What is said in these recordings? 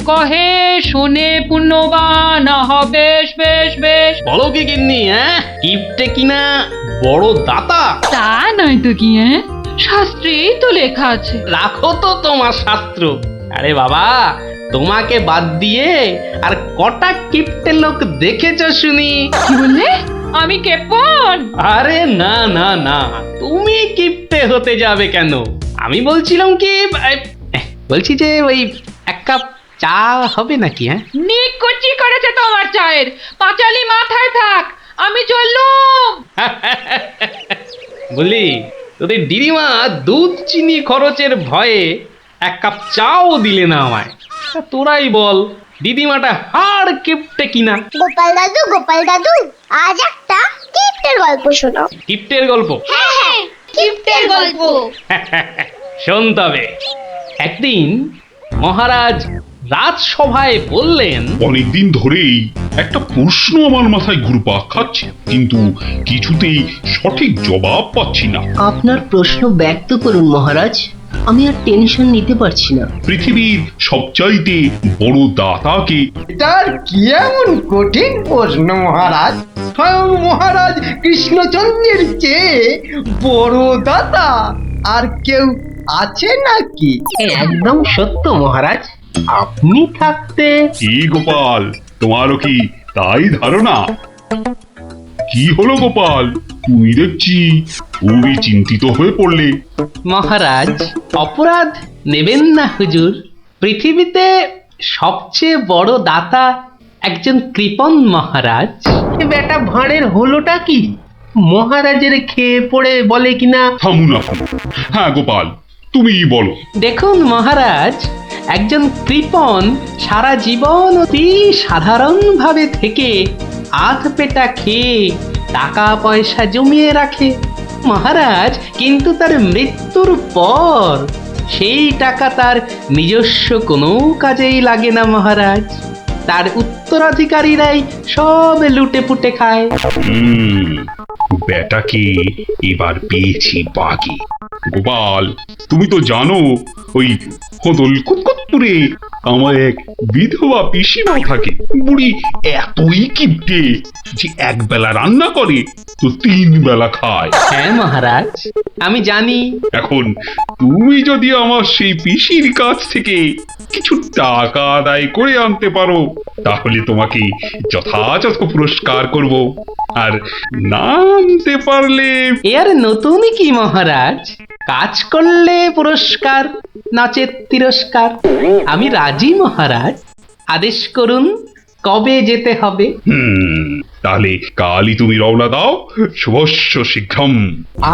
কহে শোনে পুণ্যবান। বেশ বেশ বেশ। বলো কি গিন্নি, কিপটে কিনা বড় দাতা? তা নয় তো কি, শাস্ত্রেই তো লেখা আছে। রাখো তো তোমার শাস্ত্র। আরে বাবা, তোমাকে বাদ দিয়ে আর কটা কিপটে লোক দেখেছ শুনি? কি বললে? আমি কেপন? আরে না না না, তুমি কিপটে হতে যাবে কেন? আমি বলছিলাম কি, বলছি যে ওই এক কাপ চা হবে নাকি? নিকুচি করেছে তোমার চায়ের। পাঁচালি মাথায় থাক, আমি চললুম। বলি, তোদের দিদিমা দুধ চিনি খরচের ভয়ে এক কাপ চাও দিলে না আমায়। তা তোরাই বল, দিদিমাটা হাড় কিপটে কিনা? গোপাল দাদু, আজ একটা কিপ্টের গল্প শোনাও। কিপটের গল্প? হ্যাঁ, কিপ্টের গল্প। শোন তবে। একদিন মহারাজ রাজসভায় বললেন, অনেকদিন ধরেই একটা প্রশ্ন আমার মাথায় ঘুরপাক খাচ্ছে, কিন্তু কিছুতেই সঠিক জবাব পাচ্ছি না। আপনার প্রশ্ন ব্যক্ত করুন মহারাজ, আমি আর টেনশন নিতে পারছি না। পৃথিবীর সবচাইতে বড় দাতাকে? এটার কি এমন কঠিন প্রশ্ন মহারাজ? স্বয়ং মহারাজ কৃষ্ণচন্দ্রের চেয়ে বড় দাতা আর কেউ আছে নাকি? একদম সত্য মহারাজ, আপনি থাকতে। কি গোপাল, তোমারও কি তাই ধারণা? কি হলো গোপাল, তুমি দেখছি খুবই চিন্তিত হয়ে পড়লে। মহারাজ অপরাধ নেবেন না হুজুর, পৃথিবীতে সবচেয়ে বড় দাতা একজন কৃপণ মহারাজ। বেটা ভাঁড়ের হলোটা কি? মহারাজের খেয়ে পড়ে বলে কিনা। থামুন আপনি। হ্যাঁ গোপাল, তুমিই বলো। দেখুন মহারাজ, একজন কৃপণ সারা জীবন অতি সাধারণভাবে থেকে আধ পেটা খেয়ে টাকা পয়সা জমিয়ে রাখে মহারাজ, কিন্তু তার মৃত্যুর পর সেই টাকা তার নিজস্ব কোনো কাজেই লাগে না মহারাজ। তার উত্তরাধিকারীরাই সব লুটে পুটে খায়। বেটাকে এবার পেয়েছি বাকি। গোপাল, তুমি তো জানো ওই হদল কুতকুতপুরে আমার এক বিধবা পিসিমা থাকে। বুড়ি এতই কিপটে যে এক বেলা রান্না করে তো 3 বেলা খায়। হ্যাঁ মহারাজ, আমি জানি। এখন তুমি যদি আমার সেই পিসির কাছ থেকে কিছু টাকা আদায় করে আনতে পারো, তাহলে তোমাকে যথাযথ পুরস্কার করব। আর না আনতে পারলে? এর নতুন কি মহারাজ, কাজ করলে পুরস্কার, নচেৎ তিরস্কার। আমি রাজি মহারাজ, আদেশ করুন কবে যেতে হবে। তাহলে কালই তুমি রওনা দাও, শুভস্য শীঘ্রম।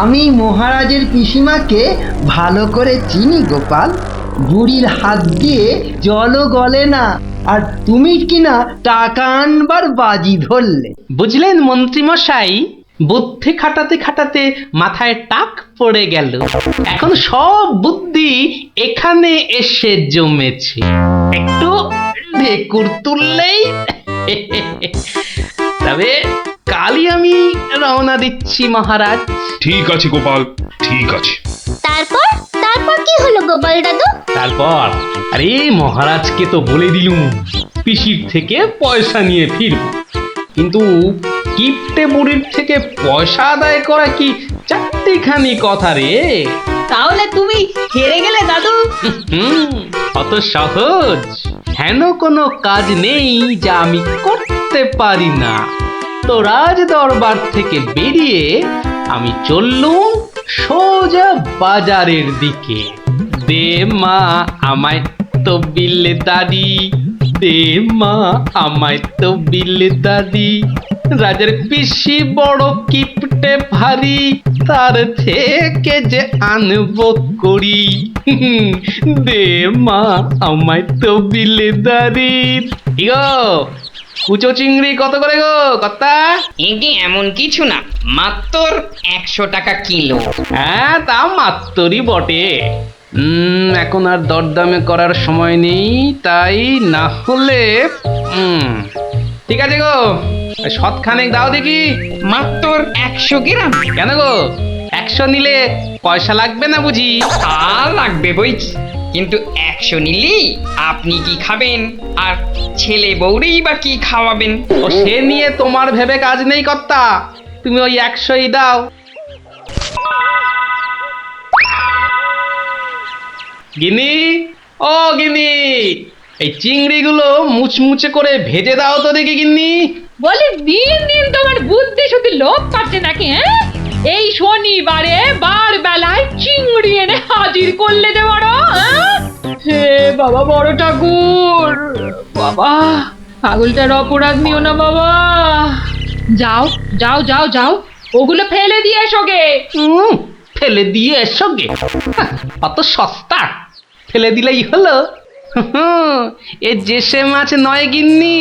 আমি মহারাজের পিসিমাকে ভালো করে চিনি গোপাল। বুড়ির হাত দিয়ে জলও গলে না, আর তুমি কিনা টাকা আনবার বাজি ধরলে। বুঝলেন মন্ত্রীমশাই, বুদ্ধি খাটাতে খাটাতে মাথায় টাক পড়ে গেল। এখন সব বুদ্ধি এখানে এসে জমেছে, একটু ঢেকুর তুললেই। তবে কালই আমি রওনা দিচ্ছি মহারাজ। ঠিক আছে গোপাল, ঠিক আছে। তারপর তারপর কি হলো গোপাল দাদু? তারপর আরে মহারাজকে তো বলে দিলুম পিসির থেকে পয়সা নিয়ে ফিরব, কিন্তু কিপটে বুড়ির থেকে পয়সা আদায় করা কি চারটিখানি কথা রে? তাহলে তুমি হেরে গেলে দাদু? অত সহজ হেন কোনো কাজ নেই যা আমি করতে পারি না। তো রাজ দরবার থেকে বেরিয়ে আমি চললুম সোজা বাজারের দিকে। দে মা আমায় তো বিলে দাদি, দে মা আমায় তো বিলে দাদি। রাজার পিসি বড় কিপটে ভারী, তার থেকে যে আনবো করি। দে মা আমায় তো বিলে দাদি। ইগো কুচো চিংড়ি কত করে গো কর্তা? এটি এমন কিছু না, মাত্র 100 টাকা কিলো। হ্যাঁ তা মাত্রই বটে। এখন আর দরদামে করার সময় নেই, তাই না হলে ঠিক আছে গো, শতখানেক দাও দেখি। মাত্র 100 গ্রাম। কেন গো, 100 নিলে পয়সা লাগবে না বুঝি? তা লাগবে বইছি, কিন্তু 100 নিলি আপনি কি খাবেন আর ছেলে বউরেই বা কি খাওয়াবেন? ও সে নিয়ে তোমার ভেবে কাজ নেই কর্তা, তুমি ওই 100ই দাও। গিনি, ও গিনি, এই চিংড়িগুলো মুচমুচে করে ভেজে দাও তো দেখি গিন্নি। বলি দিন দিন তোমার বুদ্ধি শুধু লোপ পাচ্ছে নাকি? হ্যাঁ, এই শনিবারে বার বেলায় চিংড়ি এনে হাজির করলে যে বড়। হে বাবা বড় ঠাকুর, বাবা পাগলটার অপরাধ নিও না বাবা। যাও যাও যাও যাও, ওগুলো ফেলে দিয়ে এসো গে। ফেলে দিয়ে এসো গে? অত সস্তা? ফেলে দিলেই হলো? এ যে সে মাছ নয় গিন্নি,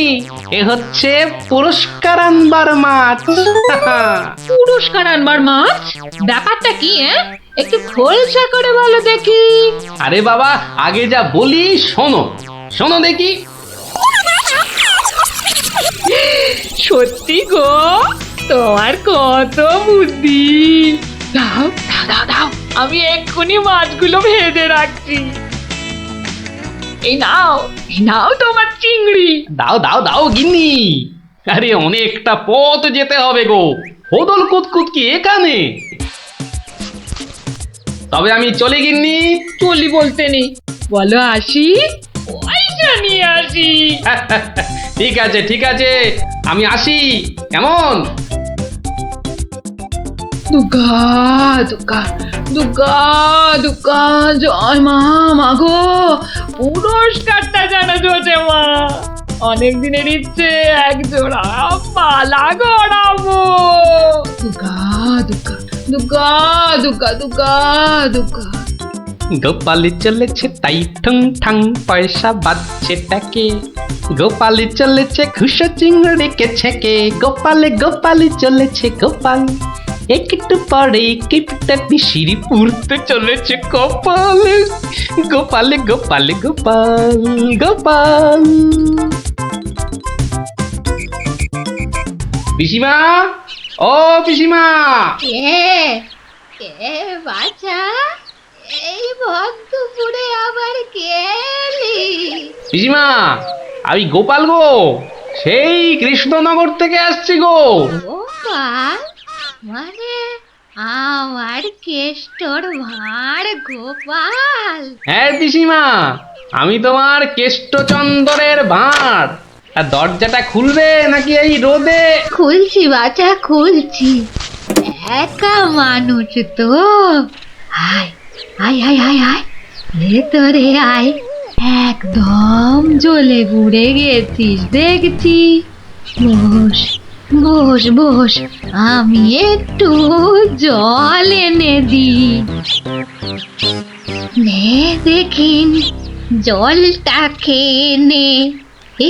এ হচ্ছে পুরস্কার আনবার মাছ। পুরস্কার আনবার মাছ? ব্যাপারটা কি? একটু খোলসা করে বলো দেখি। আরে বাবা, আগে যা বলি শোনো, শোনো দেখি। সত্যি গো, তোমার কত বুদ্ধি। দাও দাও দাও দাও, আমি এক্ষুনি মাছগুলো ভেজে রাখছি। এই নাও তোমার চিংড়ি। দাও দাও দাও গিন্নি। আরে অনেকটা পথ যেতে হবে গো, হোদল কুতকুত কি এখানে? তবে আমি চলি গিন্নি। চলি বলতে নেই, বলো আসি, পয়সা নিয়ে আসি। ঠিক আছে ঠিক আছে, আমি আসি, কেমন? দুর্গা দুর্গা দুর্গা দুর্গা, জয় মা, মাগো পুরস্কারটা যেন জোটে মা। অনেক দিনের ইচ্ছে, এক জোড়া মালা গড়াবো। দুর্গা দুর্গা দুর্গা দুর্গা দুর্গা দুর্গা। গোপালি চলেছে তাই ঠং ঠাং, পয়সা বাজছে টাকে। গোপালি চলেছে খুশো চিংড়িকে ছেকে। গোপালে গোপালি চলেছে গোপাল, একটু পরে কিপটা পিসিরি পুরতে চলেছে কপালে। গোপালে গোপালে গোপাল গোপাল। পিসিমা, ও পিসিমা। কে বাছা, এই ভক্তপুরে আবার কে এলি? পিসিমা, আমি গোপাল গো, সেই কৃষ্ণনগর থেকে আসছি গো। গোপাল মানে আমার কেষ্টর ভাঁড় গোপাল? হ্যাঁ পিসিমা, আমি তোমার কেষ্টচন্দরের ভাঁড়। আর দরজাটা খুলবে নাকি এই রোদে? খুলছি বাছা, খুলছি। একা মানুষ তো, আয় আয় আয় আয় আয়, ভেতরে আয়। একদম জ্বলে পুড়ে গেছিস দেখছি। বস বস বস, আমি একটু জল এনে দিই। নে দেখিন, জলটা খেয়ে নে।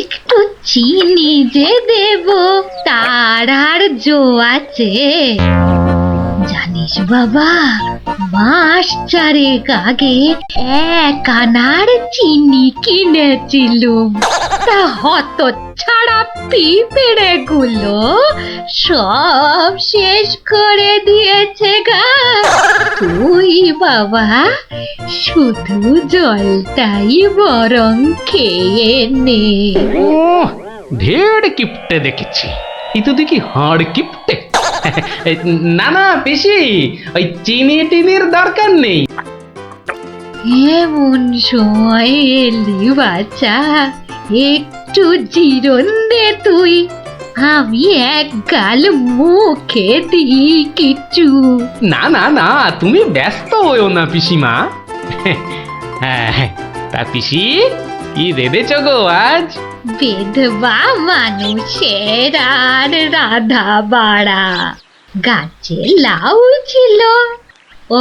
একটু চিনি যে দেব তার আর জো আছে? জানিস বাবা, মাস চারেক আগে 1 আনার চিনি কিনেছিলুম, তা হত ছাড়া পিঁপড়ে গুলো সব শেষ করে দিয়েছে গা। তুই বাবা শুধু জলটাই বরং খেয়ে নে। ও, ঢের কিপটে দেখেছি, এই তো দেখি হাড় কিপটে। না না পিসি, ওই চিনি টিনির দরকার নেই। এমন সময় এলি বাচ্চা, একটু জিরন দে তুই। আমি এক গাল মুখে দিই কিছু। না না না, তুমি ব্যস্ত হইও না পিসিমা। হ্যাঁ, তা পিসি কি রেঁধেছ গো আজ? বিধবা মানুষের আর রাধা বাড়া। গাছে লাউ ছিল,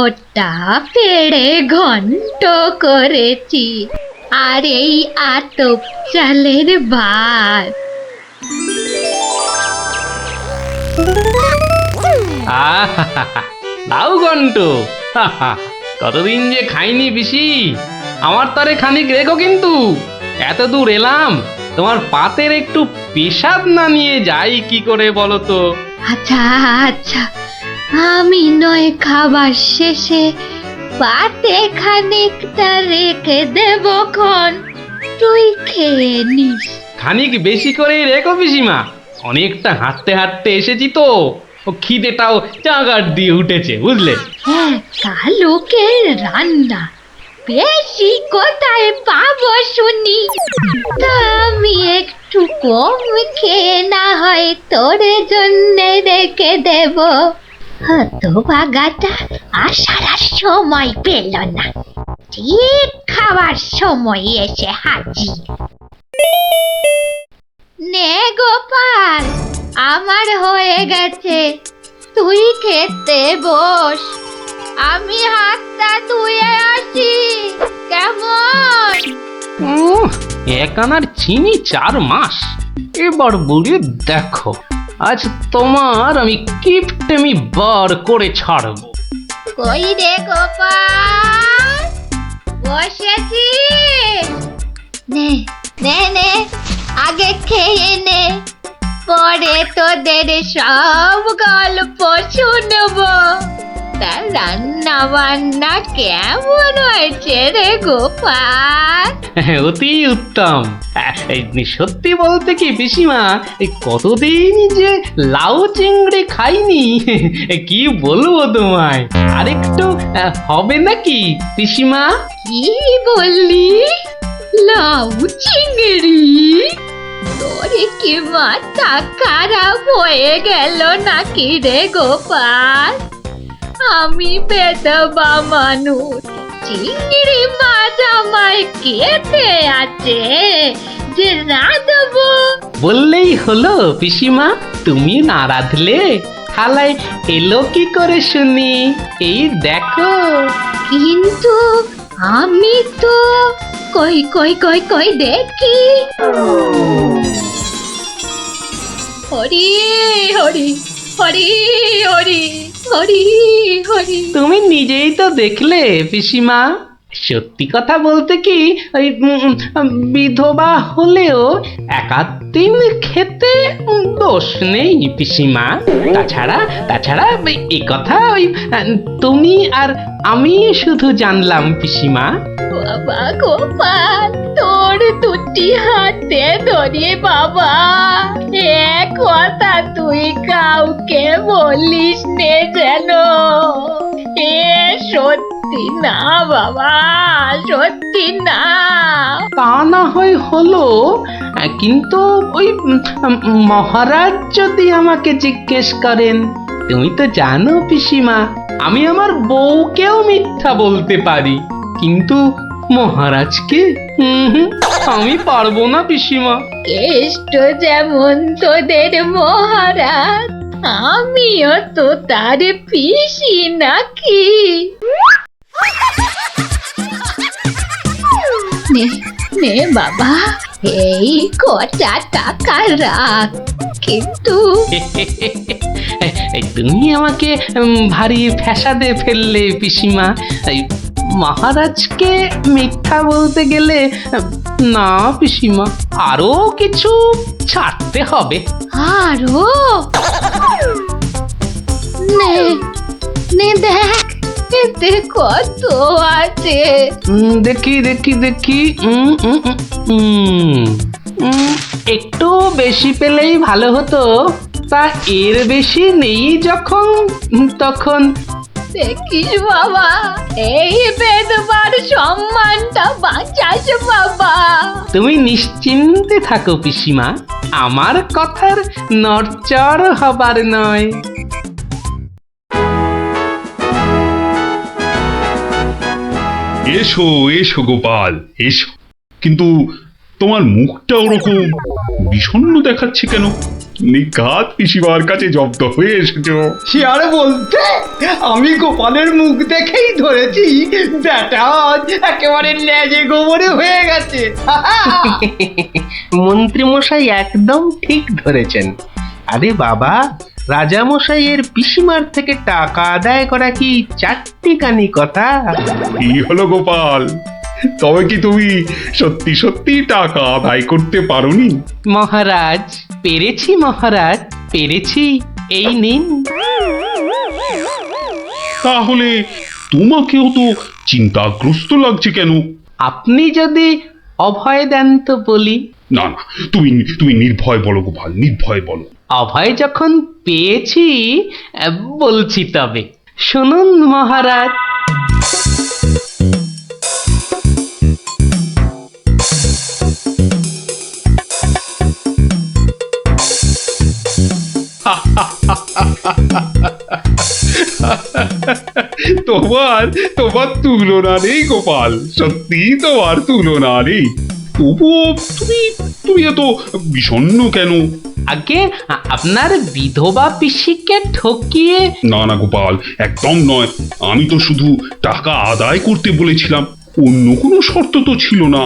ওটা পেড়ে ঘন্ট করেছি, আর এই আতপ চালের ভাত। লাউ ঘন্ট, কতদিন যে খাইনি পিসি। আমার তরে খানিক রেখো কিন্তু, এত দূর এলাম, তোমার পাতের একটু পেশাব না নিয়ে যাই কি করে বলো তো? আচ্ছা আচ্ছা, আমি নয় খাবার শেষে পাতে খানিকটা রেখে দেব খন, তুই খেয়ে নিস। খানিক বেশি করে রেখো পিসিমা, অনেকটা হাঁটতে হাঁটতে এসেছি তো, ও খিদেটাও চাগার দিয়ে উঠেছে বুঝলে। হ্যাঁ, কালুকের রান্না বেশি কোথায় পাবো শুনি? তা আমি একটু কম খেয়ে না হয় তোর জন্য রেখে দেব। হতভাগাটা আসার আর সময় পেল না, ঠিক খাওয়ার সময় এসে হাজির। নে গোপাল, আমার হয়ে গেছে, তুই খেতে বস। আমি হাতটা ধুয়ে আসি, কেমন? এক আনার চিনি 4 মাস, এবার বুড়ি দেখো, আজ তোমার আমি কিপটেমি বার করে ছাড়বো। কই রে গোপাল, বসেছি? নে নে নে, আগে খেয়ে নে, পরে তোদের সব গল্প শুনবো। তা রান্না বান্না কেমন হয়েছে রে গোপাল? অতি উত্তম। সত্যি বলতে কি পিসিমা, এই কতদিন যে লাউ চিংড়ি খাইনি, কি বলবো তোমায়। আরেকটু হবে নাকি পিসিমা? কি বললি? লাউ চিংড়ি? তোরে কি মাথা খারাপ হয়ে গেল নাকি রে গোপাল? আমি বেদবা মানুষ, চিংড়ি মাছ আমায় খেতে আছে যে না দেবো? বললেই হলো পিসিমা, তুমি না রাঁধলে থালায় এলো কি করে শুনি? এই দেখো। কিন্তু আমি তো কই কই কই কই দেখি। হরি হরি হরি হরি হরি হরি। তুমি নিজেই তো দেখলে পিসিমা। সত্যি কথা বলতে কি, ওই বিধবা হলেও একাদিন খেতে দোষ নেই পিসিমা। তাছাড়া এই কথা ওই তুমি আর আমি শুধু জানলাম পিসিমা। বাবা গোপাল, তোর দুটি হাতে ধরে বাবা, এ কথা তুই কাউকে বলিস নে যেন। এ সত্যি না বাবা, সত্যি না। তা না হয় হলো, কিন্তু ওই মহারাজ যদি আমাকে জিজ্ঞেস করেন, তুমি তো জানো পিসিমা, আমি আমার বউকেও মিথ্যা বলতে পারি, কিন্তু মহারাজকে আমি পারবো না পিসিমা। কেষ্ট যেমন তোদের মহারাজ, আমিও তো তার পিসি নাকি? নে নে বাবা, এই কটা টাকা রাখ, কিন্তু তুমি আমাকে ভারী ফ্যাসাদে ফেললে পিসিমা। মহারাজকে মিথ্যা বলতে গেলে না পিসিমা, আরো কিছু ছাড়তে হবে। আরো? নে নে দেখ, এতে কত আছে? দেখি দেখি দেখি, একটু বেশি পেলেই ভালো হতো, তা এর বেশি নেই যখন, তখন দেখিস বাবা, এই বেদবার সম্মানটা বাঁচাস বাবা। তুমি নিশ্চিন্তে থাকো পিসিমা, আমার কথার নড়চড় হবার নয়। এসো এসো গোপাল, এসো। কিন্তু তোমার মুখটা ওরকম বিষণ্ণ দেখাচ্ছে কেন? নিঘাত পিসিমার কাছে জব্দ হয়ে এসেছো। সে আর বলতে, আমি গোপালের মুখ দেখেই ধরেছি ব্যাটা আজ একেবারে লেজে গোবরে হয়ে গেছে। মন্ত্রীমশাই একদম ঠিক ধরেছেন। আরে বাবা, রাজামশাইয়ের পিসিমার থেকে টাকা আদায় করা কি চারটিখানি কথা? কি হলো গোপাল, তবে কি তুমি সত্যি সত্যি টাকা আদায় করতে পারোনি? মহারাজ, পেরেছি মহারাজ, পেরেছি। এই নিন। তাহলে তোমাকেও তো চিন্তাগ্রস্ত লাগছে কেন? আপনি যদি অভয় দেন তো বলি। না না, তুমি তুমি নির্ভয় বলো গোপাল, নির্ভয় বলো। অভয় যখন পেয়েছি বলছি তবে শুনুন মহারাজ। তোমার তোমার তুলনা নেই গোপাল, সত্যি তোমার তুলনা নেই। তবুও তুমি তুমি এত বিষণ্ণ কেন? আগে আপনার বিধবা পিসিকে ঠকিয়ে। না না গোপাল, একদম নয়। আমি তো শুধু টাকা আদায় করতে বলেছিলাম, অন্য কোনো শর্ত তো ছিল না।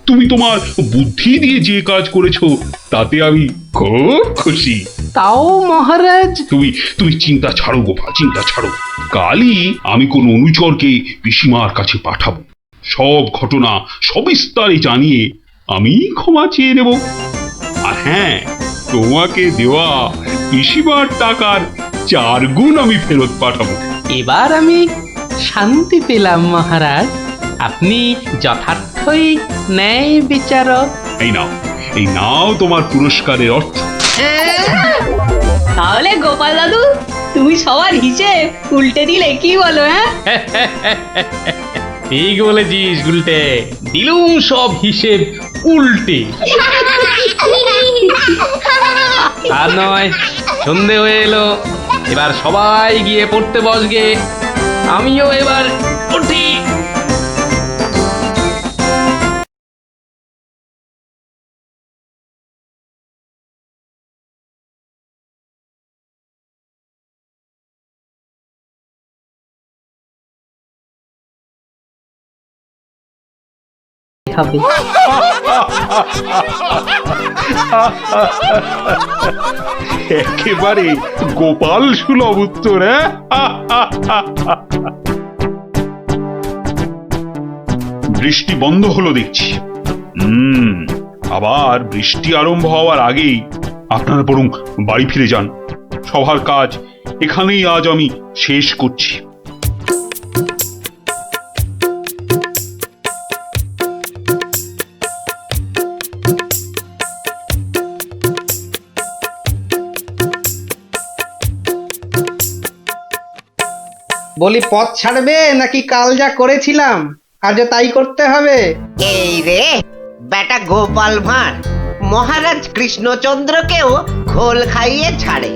তুমি তোমার বুদ্ধি দিয়ে যে কাজ করেছো তাতে আমি খুব খুশি। তাও মহারাজ। তুমি তুমি চিন্তা ছাড়ো গোপাল, চিন্তা ছাড়ো। কালই আমি কোন অনুচরকে পিসিমার কাছে পাঠাবো, সব ঘটনা সবিস্তারে জানিয়ে আমি ক্ষমা চেয়ে নেব। আর হ্যাঁ, তোমাকে দেওয়া পিসিমার টাকার 4 গুণ আমি ফেরত পাঠাবো। এবার আমি শান্তি পেলাম মহারাজ। আপনি যথার্থই ন্যায় বিচারক। এই নাও তোমার পুরস্কারের অর্থ। তাহলে গোপাল দাদু তুমি সবার হিসেব উল্টে দিলে, কি বলো? হ্যাঁ, ঠিক বলেছিস গুলটে, দিলুম সব হিসেব উল্টে। আর নয়, সন্ধে হয়ে এলো, এবার সবাই গিয়ে পড়তে বসগে। আমিও এবার উঠি। হবে একেবারে গোপাল সুলভ উত্তর। বৃষ্টি বন্ধ হলো দেখছি। আবার বৃষ্টি আরম্ভ হওয়ার আগেই আপনারা বরং বাড়ি ফিরে যান। সবার কাজ এখানেই আজ আমি শেষ করছি। বলি পথ ছাড়বে নাকি কাল যা করেছিলাম আজও তাই করতে হবে? এই রে বেটা গোপাল ভাঁড় মহারাজ কৃষ্ণচন্দ্রকেও খোল খাইয়ে ছাড়ে,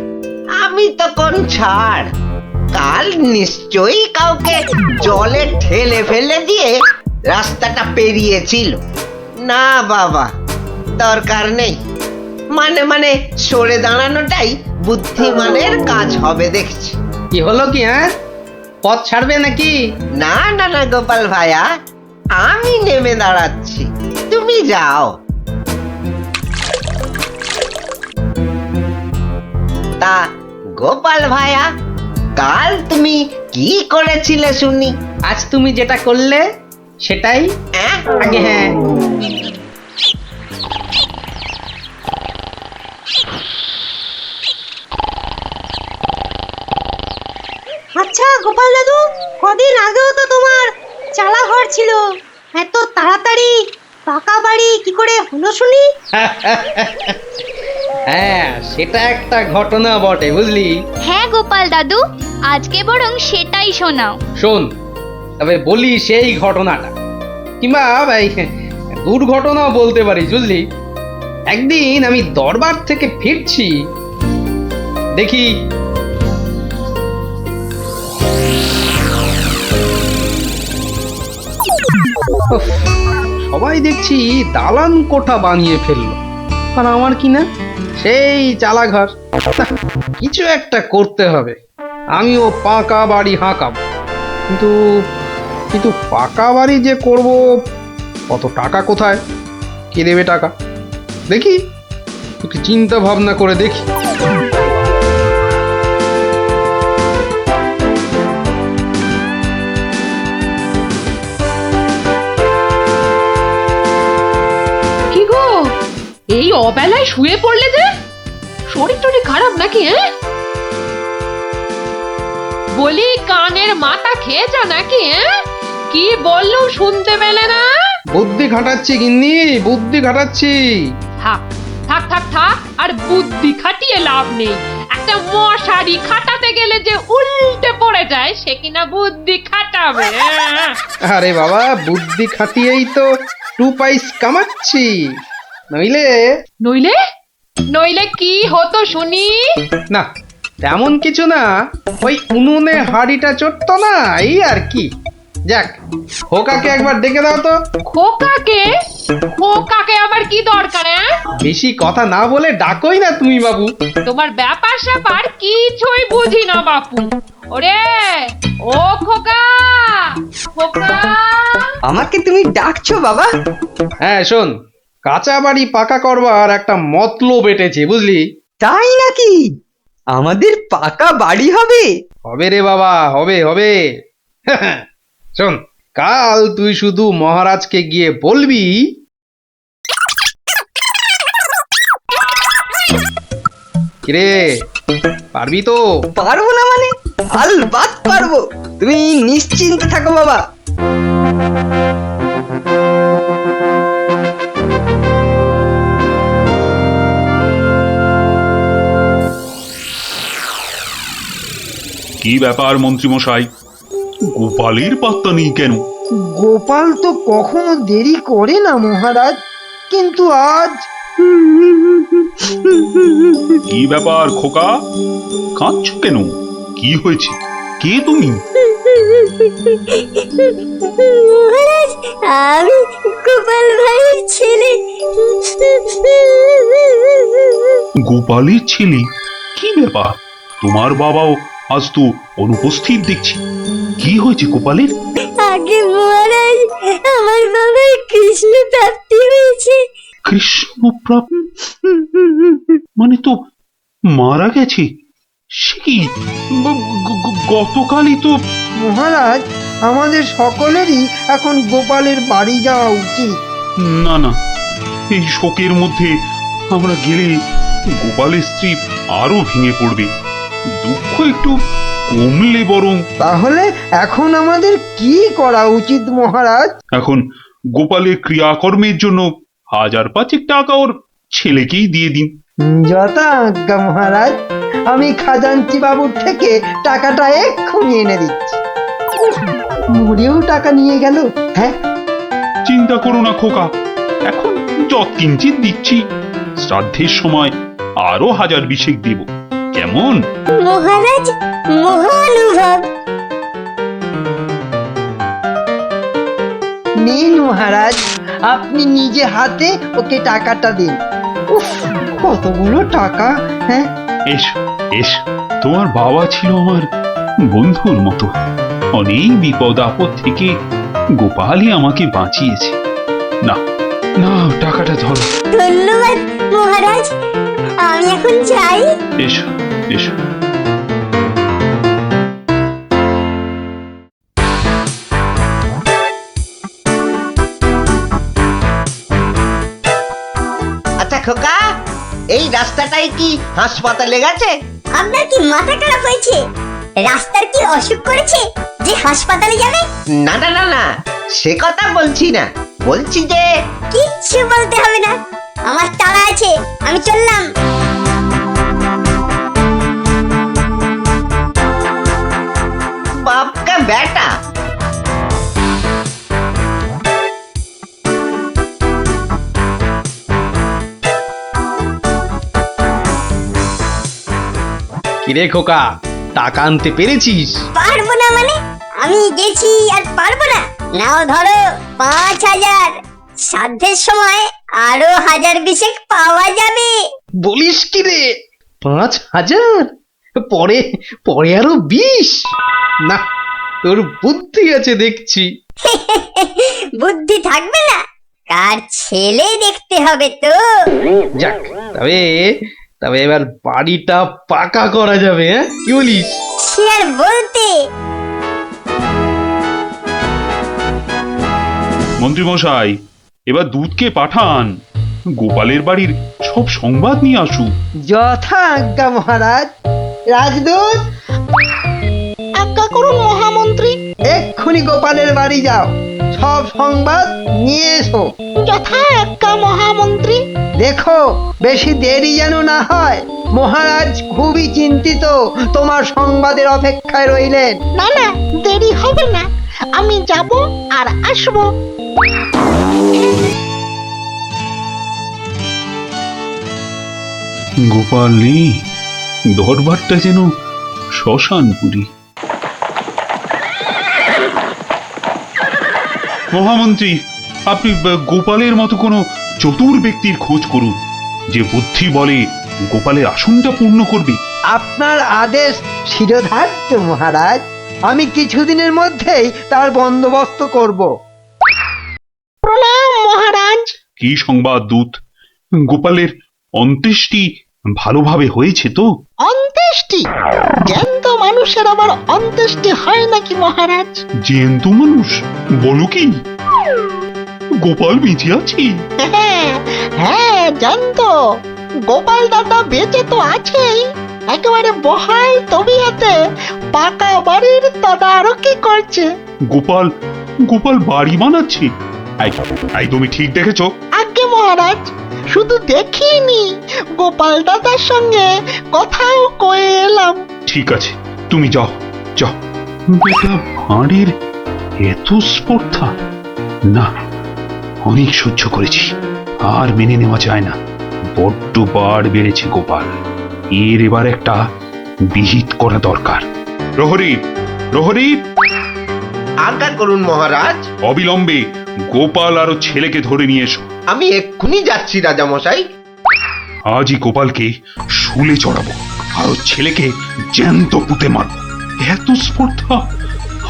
আমি তো কোন ছাড়। কাল নিশ্চয়ই কাউকে জলে ঠেলে ফেলে দিয়ে রাস্তাটা পেরিয়েছিল। না বাবা, দরকার নেই। মানে সরে দাঁড়ানোটাই বুদ্ধিমানের কাজ হবে দেখছি। কি হলো কি? হ্যাঁ, পথ ছাড়বে নাকি? না না না গোপাল ভাইয়া, আমি নেমে দাঁড়াচ্ছি, তুমি যাও। তা গোপাল ভাইয়া, কাল তুমি কি করেছিলে শুনি? আজ তুমি যেটা করলে সেটাই আগে। হ্যাঁ, আচ্ছা গোপাল দাদু, কদিন আগেও তো তোমার চালা ঘর ছিল, এত তাড়াতাড়ি পাকা বাড়ি কি করে হলো শুনি? হ্যাঁ, সেটা একটা ঘটনা বটে, বুঝলি? হ্যাঁ গোপাল দাদু, আজকে বরং সেটাই শোনাও। শোন, তবে বলি সেই ঘটনাটা, কিংবা ভাই দুর্ঘটনাও বলতে পারিস, বুঝলি? একদিন আমি দরবার থেকে ফিরছি, দেখি সবাই দেখছি দালান কোঠা বানিয়ে ফেললো, আর আমার কি না সেই চালাঘর। কিছু একটা করতে হবে, আমিও পাকা বাড়ি হাঁকাবো। কিন্তু কিন্তু পাকা বাড়ি যে করব, কত টাকা কোথায়, কে দেবে টাকা? দেখি একটু চিন্তা ভাবনা করে দেখি। কি গো, এই অবেলায় শুয়ে পড়লে যে? শরীর টরীর খারাপ নাকি? বলি কানের মাথা খেয়েছ নাকি? কি বললুম শুনতে পেলে না? বুদ্ধি খাটাচ্ছি গিন্নি, বুদ্ধি খাটাচ্ছি। থাক থাক থাক থাক, আর বুদ্ধি খাটিয়ে লাভ নেই। একটা মশারি খাটাতে গেলে যে উল্টে পড়ে যায়, সে কিনা বুদ্ধি খাটাবে? আরে বাবা, বুদ্ধি খাটিয়েই তো 2 পয়সা কামাচ্ছি। নইলে নইলে নইলে কি হতো শুনি? না, তেমন কিছু না, ওই উনুনে হাড়িটা চড়তো না, এই আর কি। যাক, খোকাকে একবার ডেকে দাও তো। খোকাকে? খোকাকে আবার কি দরকার? বেশি কথা না বলে ডাকোই না তুমি বাবু। তোমার ব্যাপার স্যাপার কিছুই বুঝি না বাপু। ওরে ও খোকা, খোকা। আমাকে তুমি ডাকছো বাবা? হ্যাঁ শোন, কাঁচা বাড়ি পাকা করবার একটা মতলব এটেছে, বুঝলি? তাই নাকি? আমাদের পাকা বাড়ি হবে? হবে রে বাবা, হবে হবে। শোন, কাল তুই শুধু মহারাজকে গিয়ে বলবি, কিরে পারবি তো? পারবো না মানে? আলবাত পারবো, তুমি নিশ্চিন্তে থাকো বাবা। কি ব্যাপার মন্ত্রীমশাই, গোপালের পাত্তা নেই কেন? গোপাল তো কখনো দেরি করে না মহারাজ, কিন্তু আজ কি ব্যাপার খোকা, কাঁদছো কেন? কি হয়েছে? কে তুমি? মহারাজ, আমি গোপাল ভাইয়ের ছেলে। গোপালের ছেলে? কি ব্যাপার, তোমার বাবাও আজ তো অনুপস্থিত দেখছি। কি হয়েছে গোপালের? আগে মহারাজ, আমার বাবার কৃষ্ণ প্রাপ্তি হয়েছে। কৃষ্ণপ্রাপ মানে তো মারা গেছে? সে কি, গতকালই তো। মহারাজ, আমাদের সকলেরই এখন গোপালের বাড়ি যাওয়া উচিত। না না, এই শোকের মধ্যে আমরা গেলে গোপালের স্ত্রী আরো ভেঙে পড়বে। দুঃখ একটু কমলে বরং। তাহলে এখন আমাদের কি করা উচিত মহারাজ? এখন গোপালের ক্রিয়াকর্মের জন্য 1000-5 টাকা ওর ছেলেকেই দিয়ে দিন। যথা আজ্ঞা মহারাজ, আমি খাজাঞ্চি বাবুর থেকে টাকাটা এক্ষুনি এনে দিচ্ছি। মরেও টাকা নিয়ে গেল। হ্যাঁ, চিন্তা করো না খোকা, এখন যৎকিঞ্চিত দিচ্ছি, শ্রাদ্ধের সময় আরো 1000 দেব, কেমন? মহারাজ মহানুভব। নিন মহারাজ, আপনি নিজে হাতে ওকে টাকাটা দিন। উফ, কতগুলো টাকা! হ্যাঁ, এসো এসো, তোমার বাবা ছিল আমার বন্ধুর মতো। অনেক বিপদ আপদ থেকে গোপালই আমাকে বাঁচিয়েছে। না না, টাকাটা ধরো। ধন্যবাদ মহারাজ, আমি এখন যাই। এসো এসো। আচ্ছা খোকা, এই রাস্তাটাই কি হাসপাতালে গেছে? আপনার কি মাথা খারাপ হয়েছে? রাস্তার কি অসুখ করেছে যে হাসপাতালে যাবে? না না না না, সে কথা বলছি না, বলছি যে কিচ্ছু বলতে হবে না, আমার তাড়া আছে, আমি চললাম। বাপ কা বেটা। কিরে খোকা, টাকা আনতে পেরেছিস? পারবো না মানে? আমি গেছি আর পারবো না? নাও ধরো 5000, সাধ্যের সময় আরো 1000 পাওয়া যাবে। বলিস কি রে, 5000? পরে পরে আরো 20? না, তোর বুদ্ধি আছে দেখছি। বুদ্ধি থাকবে না? কার ছেলে দেখতে হবে তো। যাক, তবে তবে এবার বাড়িটা পাকা করা যাবে, হ্যাঁ কি বলিস? সে আর বলতে। মন্ত্রীমশাই, এবার দুধকে পাঠান, গোপালের বাড়ির সব সংবাদ নিয়ে আসুক। যথা আজ্ঞা মহারাজ। রাজদূত, আজ্ঞা করুন মহামন্ত্রী। এক্ষুনি গোপালের বাড়ি যাও, সব সংবাদ নিয়ে এসো। যথা আজ্ঞা মহামন্ত্রী। দেখো বেশি দেরি যেন না হয়। মহারাজ খুবই চিন্তিত, তোমার সংবাদের অপেক্ষায় রইলেন। না না, দেরি হবে না, আমি যাব আর আসবো। গোপাল নেই, দরবারটা যেন শ্মশানপুরী। মহামন্ত্রী, আপনি গোপালের মতো কোনো চতুর ব্যক্তির খোঁজ করুন, যে বুদ্ধি বলে গোপালের আসনটা পূর্ণ করবে। আপনার আদেশ শিরোধার্য মহারাজ, আমি কিছুদিনের মধ্যেই তার বন্দোবস্ত করব। প্রণাম মহারাজ। কি সংবাদ দূত? গোপালের অন্ত্যেষ্টি ভালোভাবে হয়েছে তো? অন্ত্যেষ্টি? জ্যান্ত মানুষের আবার অন্ত্যেষ্টি হয় নাকি মহারাজ? জ্যান্ত মানুষ? বলো কি? গোপাল বেঁচে আছে? হ্যাঁ হ্যাঁ, জ্যান্ত। গোপাল দাদা বেঁচে তো আছেই, একেবারে বহাল তবিয়তে পাকা বাড়ির তদারকি করছে। গোপাল গোপাল বাড়ি বানাচ্ছে? এই তুমি ঠিক দেখেছো? আজ্ঞে মহারাজ, শুধু দেখিনি, গোপাল দাদার সঙ্গে কথাও কয়ে এলাম। ঠিক আছে, তুমি যাও যাও। বেটা ভাঁড়ের এত স্পর্ধা? না, অনেক সহ্য করেছি, আর মেনে নেওয়া যায় না। বড্ড বাড় বেড়েছে গোপাল, এর এবার একটা বিহিত করা দরকার। প্রহরী, প্রহরী! আজ্ঞা করুন মহারাজ। অবিলম্বে গোপাল আর ওর ছেলেকে ধরে নিয়ে এসো। আমি এক্ষুনি যাচ্ছি রাজামশাই। আজই গোপালকে শুলে চড়াবো, আর ওর ছেলেকে জ্যান্ত পুঁতে মারবো। এত স্পর্ধা!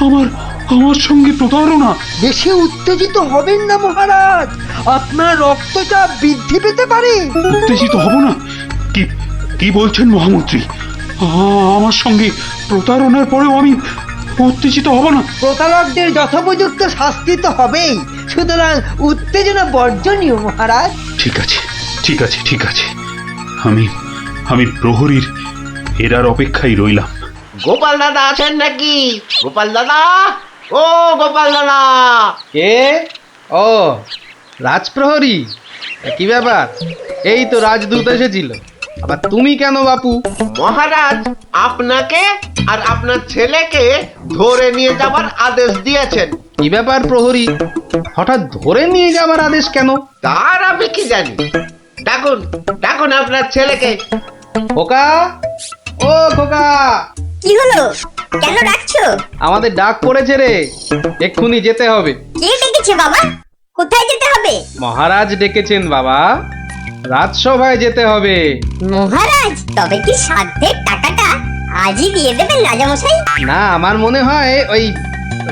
আমার আমার সঙ্গে প্রতারণা! বেশি উত্তেজিত হবেন না মহারাজ, আপনার রক্তচাপ বৃদ্ধি পেতে পারে। উত্তেজিত হব না? কি কি বলছেন মহামন্ত্রী? আমার সঙ্গে প্রতারণার পরেও আমি উত্তেজিত হব না? প্রতারকদের যথোপযুক্ত শাস্তি তো হবেই, সুতরাং উত্তেজনা বর্জনীয় মহারাজ। ঠিক আছে, ঠিক আছে, ঠিক আছে। আমি আমি প্রহরীর এরার অপেক্ষায় রইলাম। গোপাল দাদা আছেন নাকি? গোপাল দাদা, ও গোপাল দাদা! কে? ও, রাজপ্রহরী, কি ব্যাপার? এই তো রাজদূত এসেছিল, আবার তুমি কেন বাপু? মহারাজ আপনাকে আর আপনার ছেলেকে ধরে নিয়ে যাবার আদেশ দিয়েছেন। কি ব্যাপার প্রহরী, হঠাৎ ধরে নিয়ে যাবার আদেশ কেন? তার আমি কি জানি। ডাকুন, ডাকুন আপনার ছেলেকে। খোকা, ও খোকা! কি হলো? কেন ডাকছো? আমাদের ডাক পড়েছে রে, এক্ষুনি যেতে হবে। কে ডেকেছে বাবা? কোথায় যেতে হবে? মহারাজ ডেকেছেন বাবা, রাজসভায় যেতে হবে। মহারাজ, তবে কি সাধ্যের টাকাটা আজই দিয়ে দেবেন রাজামশাই? না, আমার মনে হয় ওই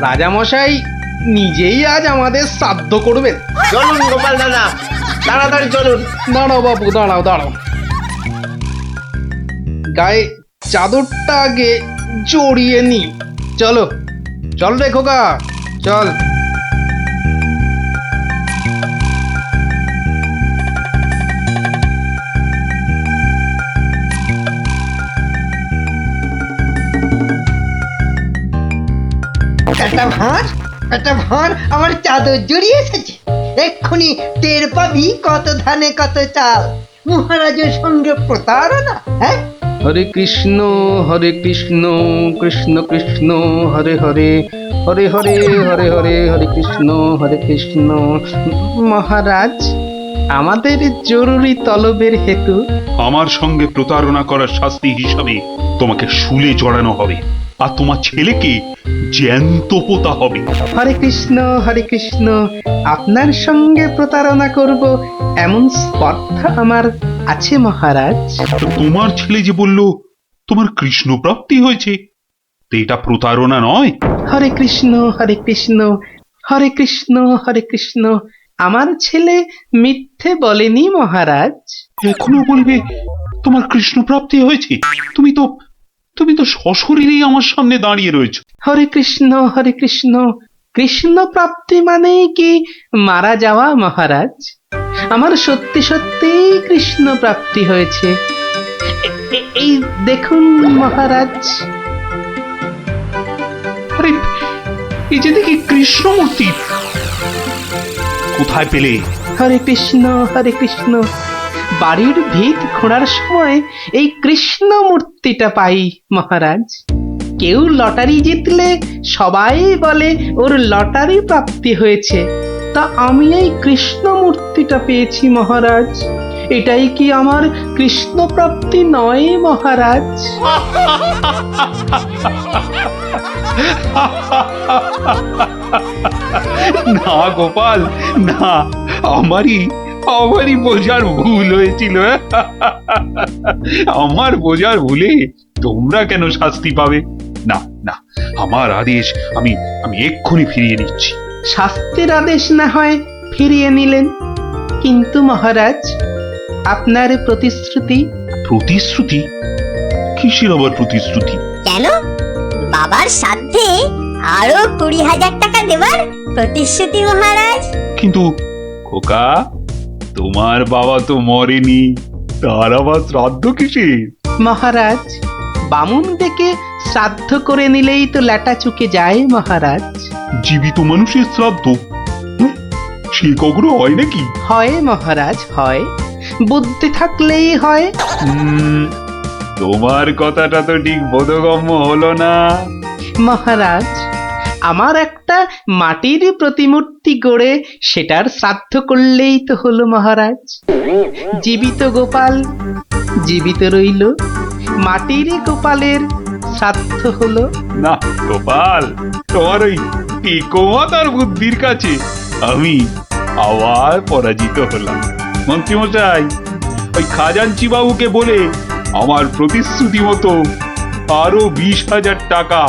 রাজামশাই নিজেই আজ আমাদের শ্রাদ্ধ করবেন। চলুন গোপাল দাদা, তাড়াতাড়ি চলুন। দাঁড়াও বাপু, দাঁড়াও দাঁড়াও, গায়ে চাদরটা আগে জড়িয়ে নি। চলো চল রে খোকা, চল। একটা ভাঁড় আমার চাদর জড়িয়ে এসেছে। এক্ষুনি টের পাবি কত ধানে কত চাল। মহারাজের সঙ্গে প্রতারণা, হ্যাঁ? হরে কৃষ্ণ কৃষ্ণ কৃষ্ণ হরে হরে, হরে হরে হরে হরে, হরে কৃষ্ণ। মহারাজ, আমাদের জরুরি তলবের হেতু আমার সঙ্গে প্রতারণা করার শাস্তি হিসাবে তোমাকে শুলে চড়ানো হবে, আর তোমার ছেলেকে জ্যান্ত পোতা হবে। হরে কৃষ্ণ, আপনার সঙ্গে প্রতারণা করব এমন স্পর্ধা আমার আছে মহারাজ। তো তোমার ছেলে যে বলল তোমার কৃষ্ণ প্রাপ্তি হয়েছে, তো এটা প্রতারণা নয়? হরে কৃষ্ণ হরে কৃষ্ণ, আমার ছেলে মিথ্যে বলেনি মহারাজ। এখনো বলবে তোমার কৃষ্ণ প্রাপ্তি হয়েছে? তুমি তো সশরীরেই আমার সামনে দাঁড়িয়ে রয়েছো। হরে কৃষ্ণ কৃষ্ণ প্রাপ্তি মানে কি মারা যাওয়া মহারাজ? আমার সত্যি সত্যি কৃষ্ণ প্রাপ্তি হয়েছে। এই দেখুন মহারাজ। আরে এই যে দেখি কৃষ্ণমূর্তি, কোথায় পেলে? হরে কৃষ্ণ, বাড়ির ভিত খোঁড়ার সময় এই কৃষ্ণ মূর্তিটা পাই মহারাজ। কেউ লটারি জিতলে সবাই বলে ওর লটারি প্রাপ্তি হয়েছে, তা আমি এই কৃষ্ণ মূর্তিটা পেয়েছি মহারাজ। এটাই কি আমার কৃষ্ণ প্রাপ্তি নয় মহারাজ? না গোপাল, না, আমারই বোঝার ভুল হয়েছিল। আমার বোঝার ভুলে তোমরা কেন শাস্তি পাবে? না না, আমার আদেশ আমি এক্ষুনি ফিরিয়ে নিচ্ছি। শাস্তির আদেশ না হয় ফিরিয়ে নিলেন, কিন্তু মহারাজ আপনার প্রতিশ্রুতি? প্রতিশ্রুতি? কিসের আবার প্রতিশ্রুতি? কেন? বাবার সাথে আরো 20,000 টাকা দেবার প্রতিশ্রুতি মহারাজ। কিন্তু খোকা, তোমার বাবা তো মরেনি, তার আবার শ্রাদ্ধ কিসের? মহারাজ বামুন ডেকে শ্রাদ্ধ করে নিলেই তো ল্যাটা চুকে যায় মহারাজ। জীবিত মানুষের শ্রাদ্ধ সে কখনো হয় নাকি? হয় মহারাজ, হয়, বুদ্ধি থাকলেই হয়। তোমার কথাটা তো ঠিক বোধগম্য হলো না মহারাজ। আমার একটা মাটির প্রতিমূর্তি গড়ে সেটার শ্রাদ্ধ করলেই তো হলো মহারাজ। জীবিত গোপাল জীবিত রইল, মাটির গোপালের শ্রাদ্ধ হলো। না গোপাল, তোমার ওই টিকোমাতার বুদ্ধির কাছে আমি আবার পরাজিত হলাম। মন্ত্রীমশাই, ওই খাজাঞ্চি বাবুকে বলে আমার প্রতিশ্রুতি মতো আরো 20,000 টাকা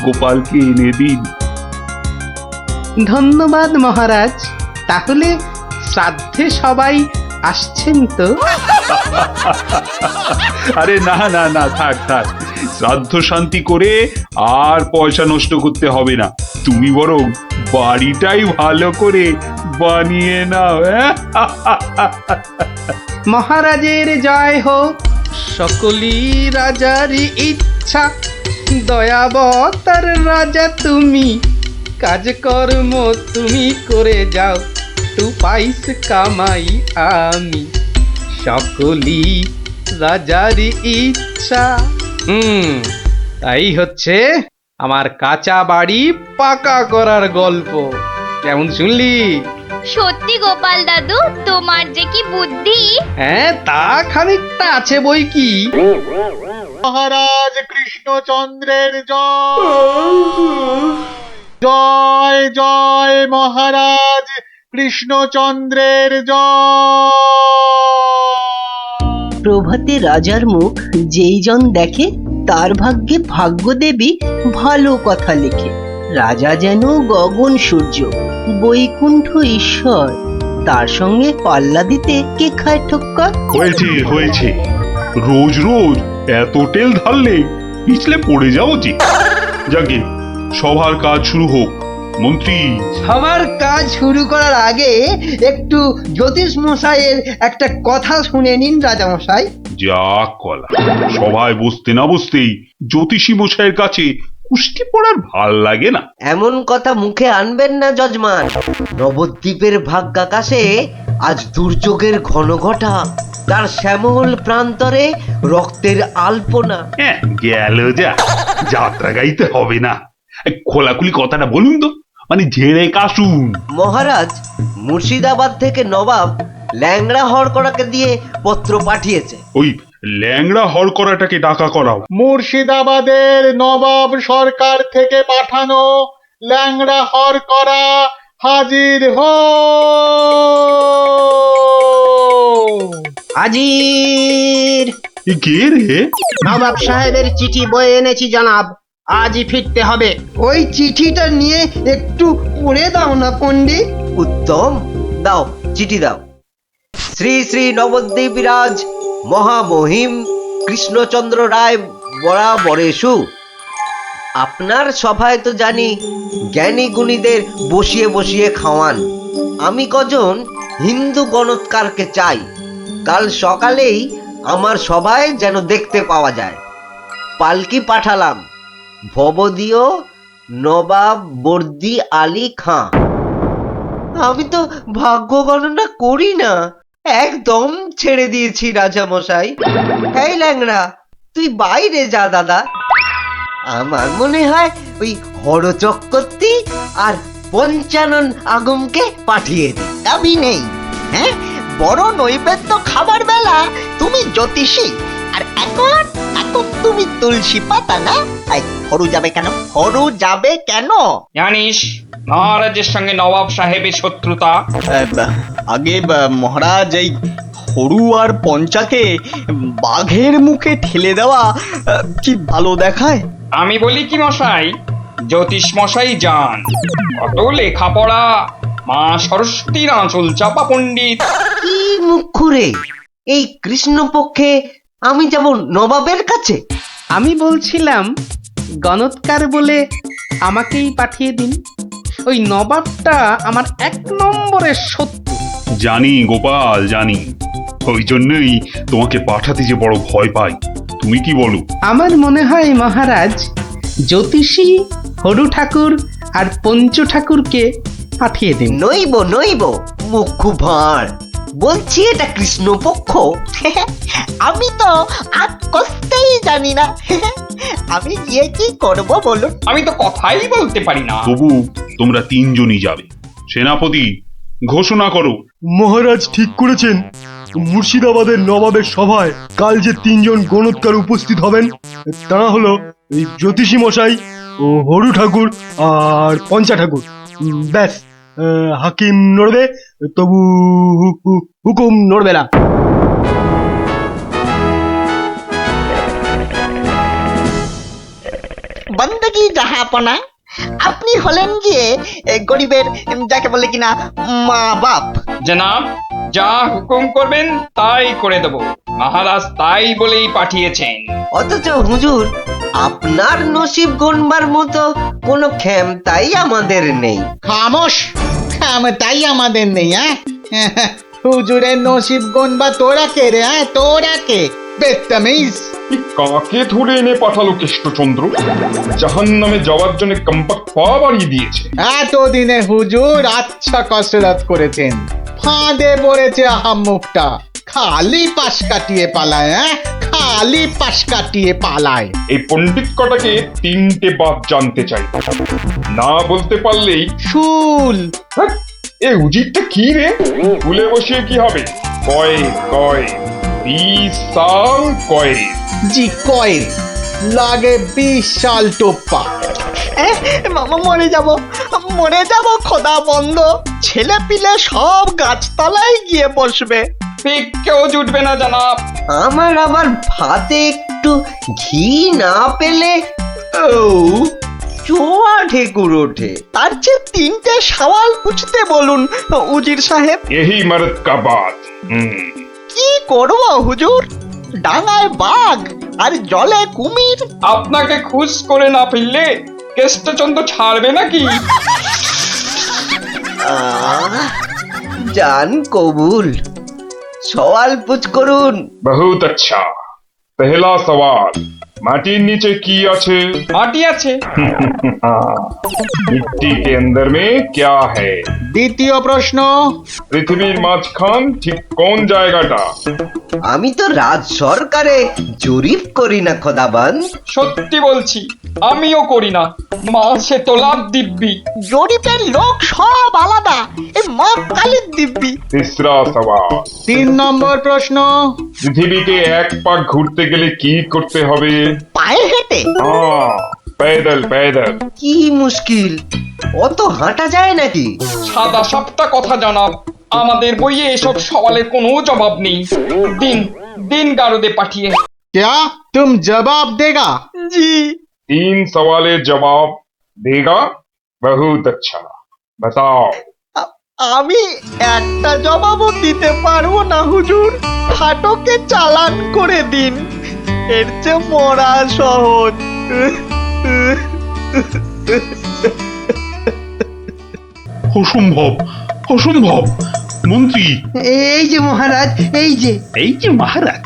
গোপালকে এনে দিন। ধন্যবাদ মহারাজ। তাহলে শ্রাদ্ধে সবাই আসছেন তো? আরে না না না, থাক থাক, শ্রাদ্ধ শান্তি করে আর পয়সা নষ্ট করতে হবে না। তুমি বরং বাড়িটাই ভালো করে বানিয়ে নাও। মহারাজের জয় হোক, সকলি রাজারই ইচ্ছা, দয়াবতার রাজা তুমি, কাজকর্ম তুমি করে যাও, তু পাইস কামাই আমি, সকলি রাজারই ইচ্ছা। তাই হচ্ছে আমার কাঁচা বাড়ি পাকা করার গল্প। কেমন শুনলি? সত্যি গোপাল দাদু, তোমার যে কি বুদ্ধি! হ্যাঁ, তা খানিকটা আছে বই কি। মহারাজ কৃষ্ণচন্দ্রের জয় জয়, মহারাজ কৃষ্ণচন্দ্রের জয়। প্রভাতে রাজার মুখ যেই জন দেখে, তার ভাগ্যে ভাগ্যদেবী ভালো কথা লেখে। রাজা যেন গগন সূর্য, বৈকুণ্ঠ ঈশ্বর, তার সঙ্গে পাল্লা দিতে কে খায় ঠক্কর? হয়েছে, রোজ রোজ এত তেল ঢাললে পিছলে পড়ে যাও যে। যাকে সবার কাজ শুরু হোক। মন্ত্রী, সবার কাজ শুরু করার আগে একটু জ্যোতিষ মশাইয়ের একটা কথা শুনে নিন রাজা মশাই। যা কলা, সবাই বসতে না বসতেই জ্যোতিষী মশাইয়ের কাছে কুস্তি পড়ার ভাল লাগে না। এমন কথা মুখে আনবেন না যজমান। নবদ্বীপের ভাগ্যাকাশে আজ দুর্যোগের ঘন ঘটা, তার শ্যামল প্রান্তরে রক্তের আলপনা। গেল যা, যাত্রা গাইতে হবে না। খোলাখুলি কথাটা বলুন তো, মানে ঝেড়ে কাশুন। মহারাজ, মুর্শিদাবাদ থেকে নবাব ল্যাংড়া হরকড়াকে দিয়ে পত্র পাঠিয়েছে। ওই ল্যাংড়া হরকড়াটাকে ডাকা করাও। মুর্শিদাবাদের নবাব সরকার থেকে পাঠানো ল্যাংড়া হরকড়া হাজির হো। হাজির। কে রে? নবাব সাহেবের চিঠি বয়ে এনেছি জনাব, আজই ফিরতে হবে। ওই চিঠিটা নিয়ে একটু পড়ে দাও না পণ্ডিত। উত্তম, দাও, চিঠি দাও। শ্রী শ্রী নবদ্বীপ রাজ মহামহিম কৃষ্ণচন্দ্র রায় বরাবরেশু। আপনার সভায় তো জানি জ্ঞানী গুণীদের বসিয়ে বসিয়ে খাওয়ান। আমি কজন হিন্দু গণৎকারকে চাই, কাল সকালেই আমার সভায় যেন দেখতে পাওয়া যায়। পালকি পাঠালাম, ভবদীয় নবাব বর্দি আলী খাঁ। আমি তো ভাগ্য গণনা করি না, একদম ছেড়ে দিয়েছি রাজামশাই। এই ল্যাংড়া, তুই বাইরে যা দাদা। আমার মনে হয় ওই হরচক্রবর্তী আর পঞ্চানন আগমকে পাঠিয়ে দে। দাবি নেই, হ্যাঁ? বড় নৈবেদ্য খাবার বেলা তুমি জ্যোতিষী, আর এখন এখন তুমি তুলসী পাতা না? হরু যাবে কেন? হরু যাবে কেন? জানিস মহারাজের সঙ্গে নবাব সাহেবের শত্রুতা। আগে মহারাজ, এই হরু আর পঞ্চাকে বাঘের মুখে ঠেলে দেওয়া কি ভালো দেখায়? আমি বলি কি মশাই, জ্যোতিষ মশাই যান, কত লেখাপড়া, মা সরস্বতীর আঁচল চাপা পণ্ডিত। কি মুখ খুঁড়ে এই কৃষ্ণপক্ষে আমি যাব নবাবের কাছে? আমি বলছিলাম গণৎকার বলে আমাকেই পাঠিয়ে দিন। ওই নবাবটা আমার 1 নম্বরের শত্রু। জানি গোপাল, জানি। ওই জন্যই তোমাকে পাঠাতে যে বড় ভয় পাই। তুমি কি বলো? আমার মনে হয় মহারাজ জ্যোতিষী হরু ঠাকুর আর পঞ্চু ঠাকুরকে পাঠিয়ে দিন। নইব নইব, মুখ খুব ভাঁড়। বলছি এটা কৃষ্ণপক্ষ। আমি তো আর কষতেই জানি না। আমি গিয়ে কি করব বলুন? আমি তো কথাই বলতে পারি না। তবু তোমরা 3 জনই যাবে। সেনাপতি, ঘোষণা করো। মহারাজ ঠিক করেছেন। মুর্শিদাবাদের নবাবের সভায় কাল যে 3 জন গণৎকার উপস্থিত হবেন তারা হলো এই জ্যোতিষী মশাই ও হরু ঠাকুর আর পঞ্চা ঠাকুর। ব্যাস, হাকিম নড়বে, তবু হুকুম নড়বে না। বন্দগি জাহাপনা, আপনি হলেন গিয়ে গরিবের, যাকে বলে কিনা মা বাপ। জনাব, যা হুকুম করবেন তাই করে দেব। মহারাজ তাই বলেই পাঠিয়েছেন। অথচ হুজুর, আপনার নসিব গণবার মতো কোনো ক্ষমতাই আমাদের নেই। খামোশ, তাই আমাদের নেই। হুজুরের নসিব গনবা তোরা কে রে? তোরা কে? বেত্তামিজ! কাকে ধরে এনে পাঠালো কৃষ্ণচন্দ্র? জাহান্নামে যাওয়ার জন্য কম্পাক পা বাড়িয়ে দিয়েছে। এতদিনে হুজুর আচ্ছা কসরত করেছেন, ফাঁদে পড়েছে আহাম্মুকটা। খালি পাশ কাটিয়ে পালায়, খালি পাশ কাটিয়ে পালায়। এই পণ্ডিত কটাকে 3টে বাদ জানতে চাই, না বলতে পারলেই শুল। এ উজিরটা কি রে? ভুলে বসিয়ে কি হবে? কয় কয় 20 সাল কয়। জি কয়েল লাগে 20 সাল টোপ্পা। মরে যাব খোদা বন্ধ। ছেলে পিলে সব গাছতলায় গিয়ে বসবে, কেউ জুটবে না জনাব। আমার আবার ভাতে একটু ঘি না পেলে চোয়া ঢেকুর ওঠে। তার চেয়ে 3টে সওয়াল পুছতে বলুন উজির সাহেব। यही मर्द का बात। কি করব হুজুর? ডাঙায় বাঘ আর জলে কুমির। আপনাকে খুশ করে না ফেললে কৃষ্ণচন্দ্র ছাড়বে নাকি? জান কবুল, সওয়াল পুছ করুন। बहुत अच्छा। पहला सवाल, माटिर नीचे की আছে? মাটি আছে। मिट्टी के अंदर में क्या है? দ্বিতীয় প্রশ্ন, পৃথিবীর মাঝখান ঠিক কোন জায়গাটা? আমি তো রাজ সরকারে জরিপ করি না খোদাবান। সত্যি বলছি, আমিও করি না। মাসে তোলার দিব্যি। জরিপের লোক সব আলাদা, এই মা কালীর দিব্যি। तीसरा सवाल, 3 নম্বর প্রশ্ন, পৃথিবীকে 1 পাক ঘুরতে গেলে কি করতে হবে? পায়ে হেঁটে। হ্যাঁ, पैदल पैदल। কি মুশকিল, অত হাঁটা যায় নাকি? সাদা সাপটা কথা জানাব, আমাদের বইয়ে এসব সওয়ালের কোনো জবাব নেই। দিন দিন গারদে পাঠিয়ে। क्या तुम जवाब देगा? জি। 3 सवालेर जवाब देगा? बहुत अच्छा। बताओ। আমি একটা জবাবও দিতে পারবো না হুজুর। ফাটকে চালান করে দিন, এর চেয়ে মরা সহজ। অসম্ভব, অসম্ভব। মন্ত্রী এই যে মহারাজ, এই যে মহারাজ,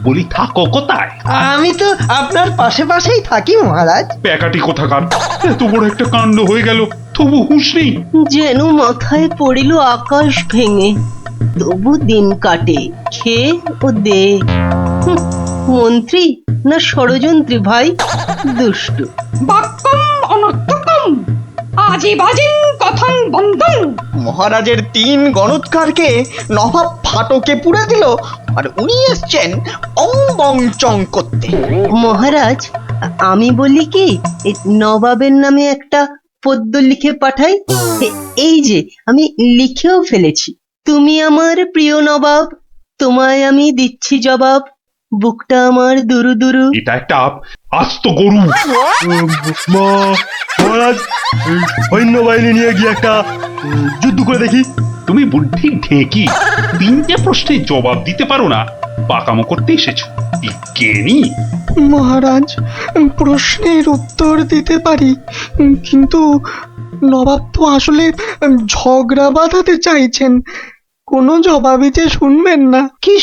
বলি থাকো কোথায়? আমি তো আপনার পাশে পাশেই থাকি মহারাজ। প্যাকাটি কোথাকার, এত বড় একটা কাণ্ড হয়ে গেল, তবু হুঁশ নেই। যেন মাথায় পড়িল আকাশ ভেঙে, তবু দিন কাটে খেয়ে ও দে। মন্ত্রী না ষড়যন্ত্রী ভাই, দুষ্টু। বাক্যম অনর্থকম আজীবাজিন কথং বন্ধন। মহারাজের 3 গণৎকারকে নবাব ফাটকে পুড়ে দিল, আর উনি এসছেন অং বং চং করতে। মহারাজ, আমি বলি কি, এই নবাবের নামে একটা পদ্য লিখে পাঠাই। এই যে আমি লিখেও ফেলেছি। তুমি আমার প্রিয় নবাব, তোমায় আমি দিচ্ছি জবাব, বুকটা আমার দুরু দুরু। এটা একটা আস্ত গরু। মহারাজ, সৈন্যবাহিনী নিয়ে গিয়ে একটা যুদ্ধ করে দেখি। তুমি বুদ্ধি ঢেকি, 3টে প্রশ্নের জবাব দিতে পারো না, পাকামো করতে এসেছো বিজ্ঞানী। মহারাজ, প্রশ্নের উত্তর দিতে পারি, কিন্তু নবাব তো আসলে ঝগড়া বাঁধাতে চাইছেন, কোনো জবাবই যে শুনবেন না। কি